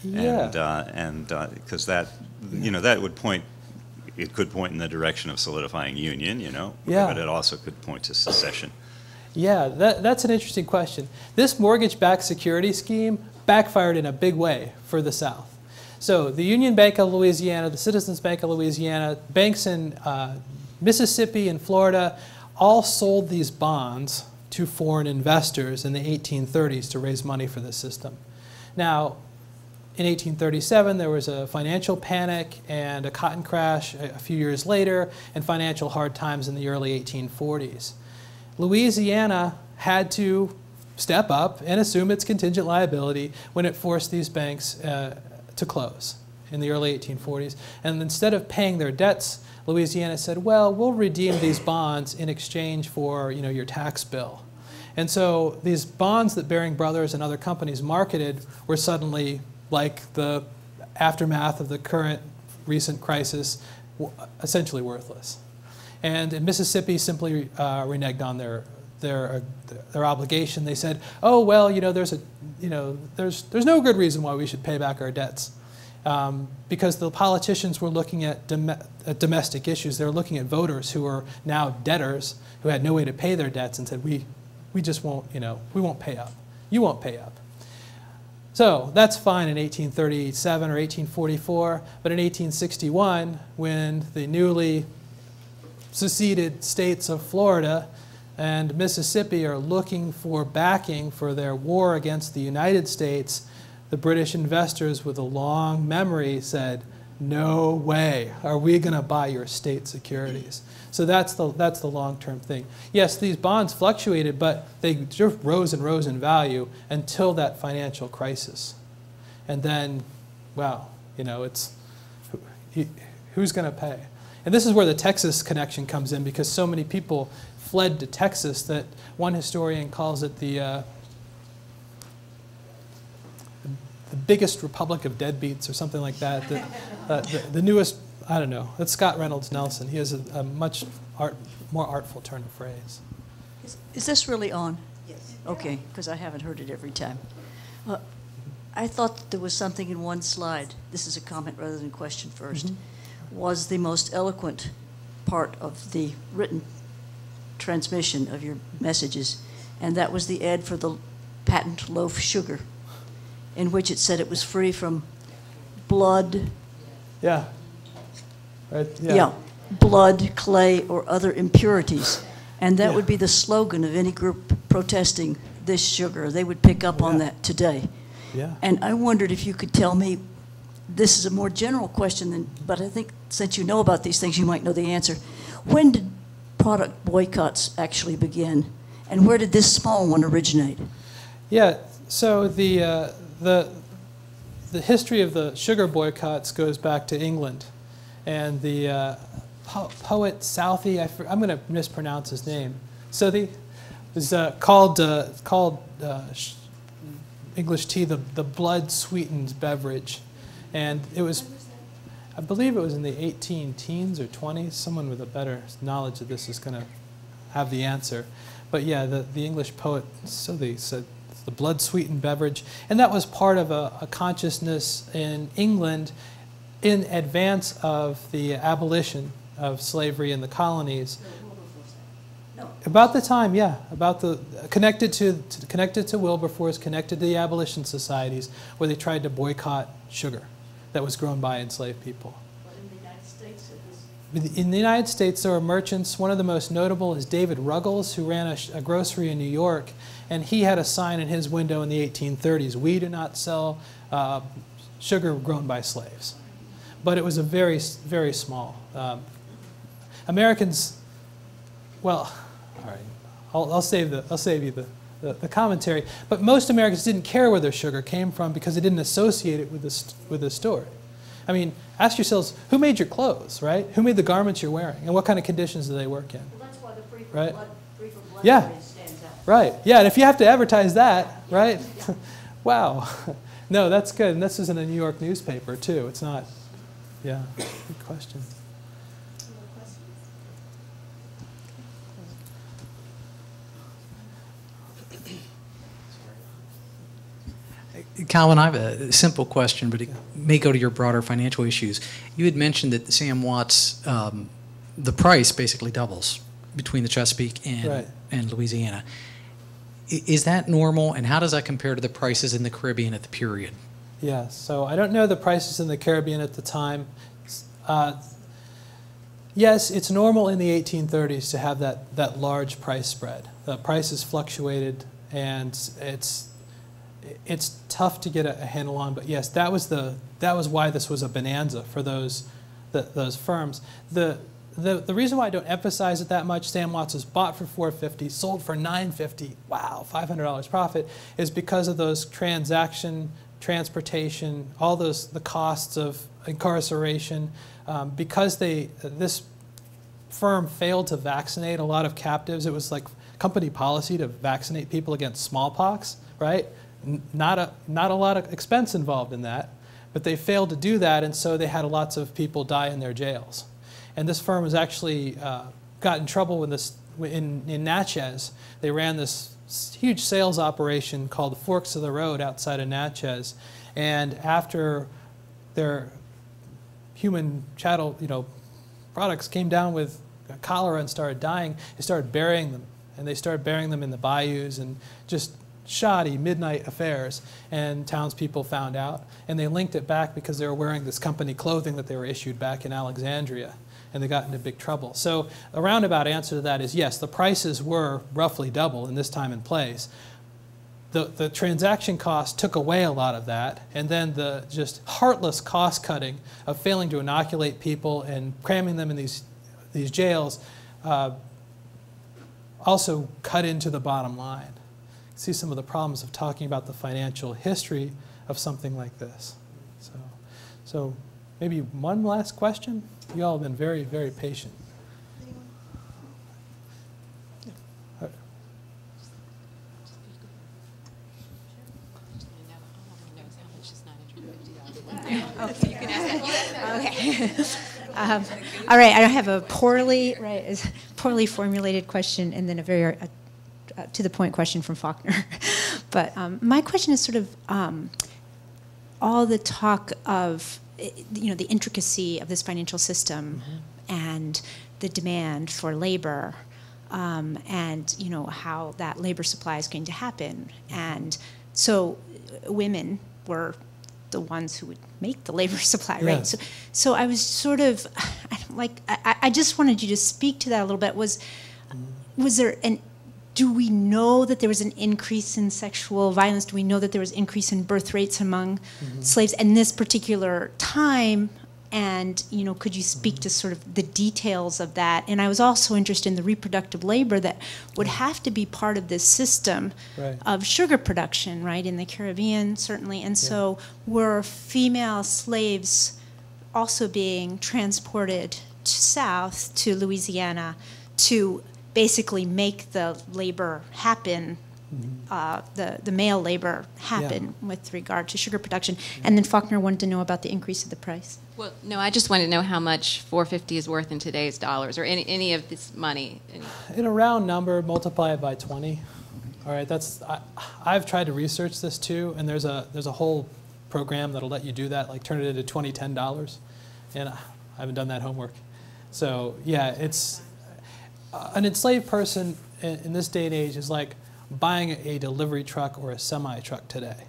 Yeah. And because that, you know, that would point, it could point in the direction of solidifying union, you know, Yeah. but it also could point to secession. Yeah, that's an interesting question. This mortgage-backed security scheme backfired in a big way for the South. So the Union Bank of Louisiana, the Citizens Bank of Louisiana, banks in Mississippi and Florida all sold these bonds to foreign investors in the 1830s to raise money for the system. Now, in 1837, there was a financial panic and a cotton crash a few years later, and financial hard times in the early 1840s. Louisiana had to step up and assume its contingent liability when it forced these banks to close in the early 1840s. And instead of paying their debts, Louisiana said, well, we'll redeem these bonds in exchange for, you know, your tax bill. And so these bonds that Baring Brothers and other companies marketed were suddenly, like the aftermath of the current recent crisis, essentially worthless. And in Mississippi simply reneged on their obligation. They said, "Oh well, you know, there's no good reason why we should pay back our debts," because the politicians were looking at domestic issues. They were looking at voters who were now debtors who had no way to pay their debts, and said, "We just won't, you know, we won't pay up. You won't pay up." So that's fine in 1837 or 1844, but in 1861, when the newly seceded states of Florida and Mississippi are looking for backing for their war against the United States, the British investors with a long memory said, no way are we going to buy your state securities. So that's the long-term thing. Yes, these bonds fluctuated, but they just rose and rose in value until that financial crisis. And then, well, you know, it's who's going to pay? And this is where the Texas connection comes in, because so many people fled to Texas that one historian calls it the biggest republic of deadbeats or something like that. The newest, I don't know, that's Scott Reynolds Nelson. He has a much more artful turn of phrase. Is this really on? Yes. Okay, because I haven't heard it every time. I thought that there was something in one slide, this is a comment rather than a question first, was the most eloquent part of the written transmission of your messages, and that was the ad for the patent loaf sugar, in which it said it was free from blood, Yeah. Right. yeah, blood, clay, or other impurities. And that Yeah. would be the slogan of any group protesting this sugar. They would pick up on that today. Yeah. And I wondered if you could tell me, this is a more general question, but I think since you know about these things, you might know the answer. When did product boycotts actually begin? And where did this small one originate? Yeah, so the history of the sugar boycotts goes back to England. And the poet Southey, I'm going to mispronounce his name, Southey, is called English tea the blood-sweetened beverage. And it was, I believe it was in the 18 teens or 20s. Someone with a better knowledge of this is going to have the answer. But yeah, the English poet Southey said it's the blood-sweetened beverage. And that was part of a consciousness in England in advance of the abolition of slavery in the colonies. About the time, yeah, about the connected to Wilberforce, connected to the abolition societies, where they tried to boycott sugar that was grown by enslaved people. But in the United States, it was... In the United States, there were merchants. One of the most notable is David Ruggles, who ran a grocery in New York, and he had a sign in his window in the 1830s: "We do not sell sugar grown by slaves." But it was a very, very small. Americans, well, all right, I'll save you the commentary. But most Americans didn't care where their sugar came from because they didn't associate it with the story. I mean, ask yourselves, who made your clothes, right? Who made the garments you're wearing, and what kind of conditions do they work in? Well, that's why the free from Right. blood Yeah. phrase stands out. Right. Yeah, and if you have to advertise that, right? Wow. No, that's good. And this is in a New York newspaper, too. It's not, yeah, good question. Calvin, I have a simple question, but it may go to your broader financial issues. You had mentioned that Samwats, the price basically doubles between the Chesapeake and Louisiana. Is that normal, and how does that compare to the prices in the Caribbean at the period? Yeah, so I don't know the prices in the Caribbean at the time. Yes, it's normal in the 1830s to have that large price spread. The prices fluctuated, and it's tough to get a handle on. But yes, that was why this was a bonanza for those firms. The reason why I don't emphasize it that much, Samwats was bought for $450, sold for $950. Wow, $500 profit, is because of those transportation, all the costs of incarceration. Because this firm failed to vaccinate a lot of captives, it was like company policy to vaccinate people against smallpox, right? Not a lot of expense involved in that, but they failed to do that, and so they had lots of people die in their jails. And this firm was actually got in trouble with this in Natchez. They ran this huge sales operation called the Forks of the Road outside of Natchez, and after their human chattel, products came down with cholera and started dying, they started burying them, and they started burying them in the bayous and just shoddy midnight affairs, and townspeople found out, and they linked it back because they were wearing this company clothing that they were issued back in Alexandria, and they got into big trouble. So a roundabout answer to that is yes, the prices were roughly double in this time and place. The transaction cost took away a lot of that, and then the just heartless cost cutting of failing to inoculate people and cramming them in these jails also cut into the bottom line. See some of the problems of talking about the financial history of something like this. So maybe one last question? You all have been very, very patient. Okay. All right, I have a poorly formulated question and then a very to-the-point question from Faulkner. But my question is sort of all the talk of the intricacy of this financial system and the demand for labor and how that labor supply is going to happen. And so women were the ones who would make the labor supply, right? Yes. So I was sort of, I just wanted you to speak to that a little bit. Was there do we know that there was an increase in sexual violence? Do we know that there was an increase in birth rates among slaves in this particular time? And, could you speak to sort of the details of that? And I was also interested in the reproductive labor that would have to be part of this system of sugar production, right, in the Caribbean, certainly. And so were female slaves also being transported south to Louisiana to basically make the labor happen, the male labor happen with regard to sugar production? And then Faulkner wanted to know about the increase of the price. Well, no, I just wanted to know how much $450 is worth in today's dollars, or any of this money. In a round number, multiply it by 20. All right, I've tried to research this too, and there's a whole program that'll let you do that, like turn it into $10, and I haven't done that homework. So yeah, it's an enslaved person in this day and age is like buying a delivery truck or a semi-truck today.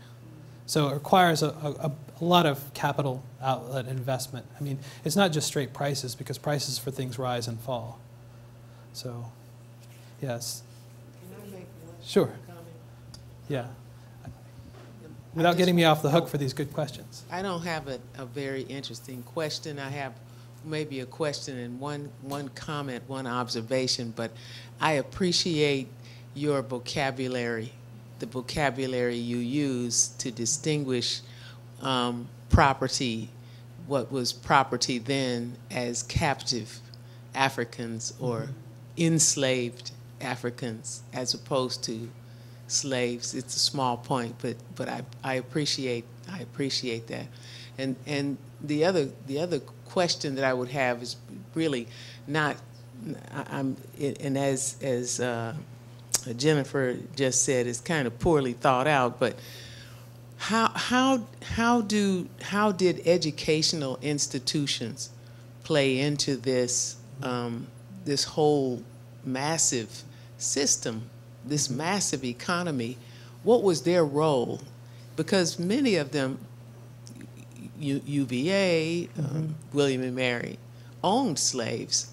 So it requires a lot of capital outlet investment. I mean, it's not just straight prices, because prices for things rise and fall. So, yes. Can I make one Sure. comment? Yeah. Without getting me off the hook for these good questions. I don't have a very interesting question. I have maybe a question and one comment, one observation, but I appreciate your vocabulary, the vocabulary you use to distinguish property, what was property then, as captive Africans or enslaved Africans as opposed to slaves. It's a small point, but I appreciate that. And the other question that I would have is really not, and as Jennifer just said, it's kind of poorly thought out, but how did educational institutions play into this this whole massive system, this massive economy? What was their role? Because many of them, UVA, William and Mary, owned slaves.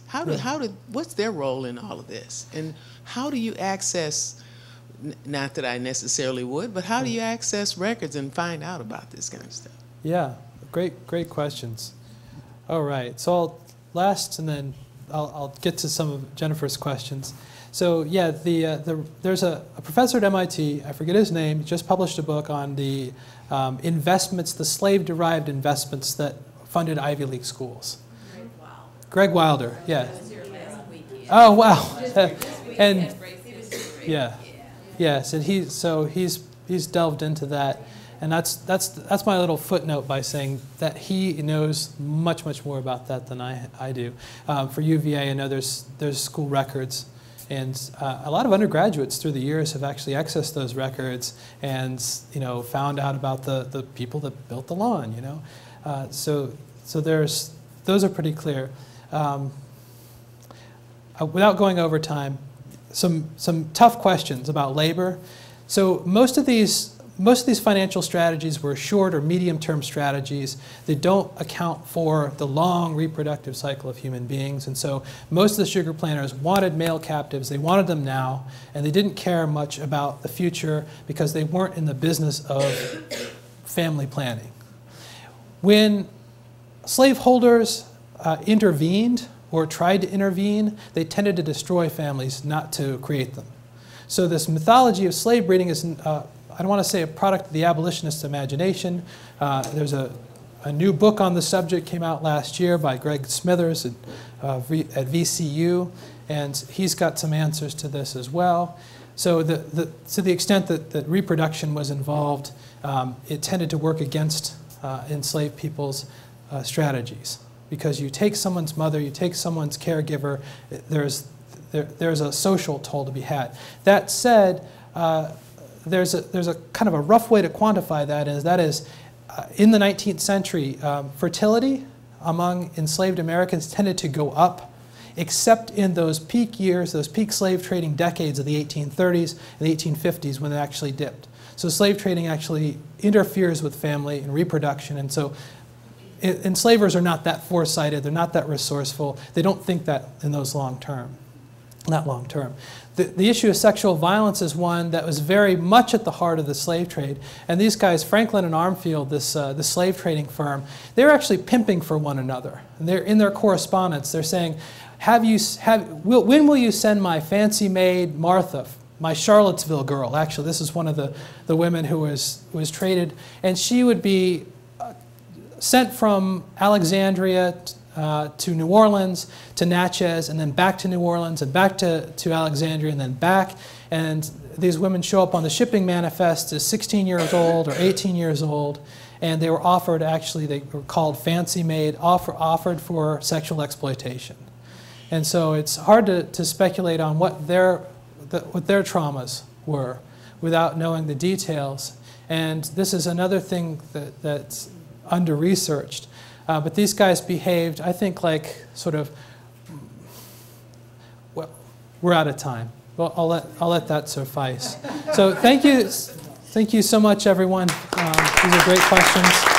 What's their role in all of this? And how do you access, not that I necessarily would, but how do you access records and find out about this kind of stuff? Yeah, great questions. All right, so and then I'll get to some of Jennifer's questions. So yeah, there's a professor at MIT, I forget his name, just published a book on the investments, the slave-derived investments that funded Ivy League schools. Greg Wilder, yeah. Oh wow, and yes, and he's delved into that, and that's my little footnote by saying that he knows much more about that than I do. For UVA, I know there's school records, and a lot of undergraduates through the years have actually accessed those records and found out about the people that built the lawn. So those are pretty clear. Without going over time, some tough questions about labor. So most of these financial strategies were short or medium-term strategies. They don't account for the long reproductive cycle of human beings. And so most of the sugar planters wanted male captives. They wanted them now, and they didn't care much about the future because they weren't in the business of family planning. When slaveholders intervened or tried to intervene, they tended to destroy families, not to create them. So this mythology of slave breeding is, I don't want to say a product of the abolitionist imagination. There's a new book on the subject came out last year by Greg Smithers at VCU, and he's got some answers to this as well. So to the extent that reproduction was involved, it tended to work against enslaved people's strategies. Because you take someone's mother, you take someone's caregiver, there's a social toll to be had. That said, there's a kind of a rough way to quantify that, and that is in the 19th century, fertility among enslaved Americans tended to go up, except in those peak years, those peak slave trading decades of the 1830s and the 1850s when it actually dipped. So slave trading actually interferes with family and reproduction, and so enslavers are not that foresighted, they're not that resourceful, they don't think that in those long term. Not long term. The issue of sexual violence is one that was very much at the heart of the slave trade. And these guys, Franklin and Armfield, this slave trading firm, they're actually pimping for one another. And they're in their correspondence, they're saying, when will you send my fancy maid Martha, my Charlottesville girl? Actually, this is one of the women who was traded. And she would be sent from Alexandria to New Orleans, to Natchez, and then back to New Orleans, and back to Alexandria, and then back. And these women show up on the shipping manifest as 16 years old or 18 years old, and they were offered, actually, they were called fancy maid, offered for sexual exploitation. And so it's hard to speculate on what their traumas were without knowing the details. And this is another thing that's under-researched. But these guys behaved, I think, like sort of, well, we're out of time. Well, I'll let that suffice. So thank you so much, everyone. These are great questions.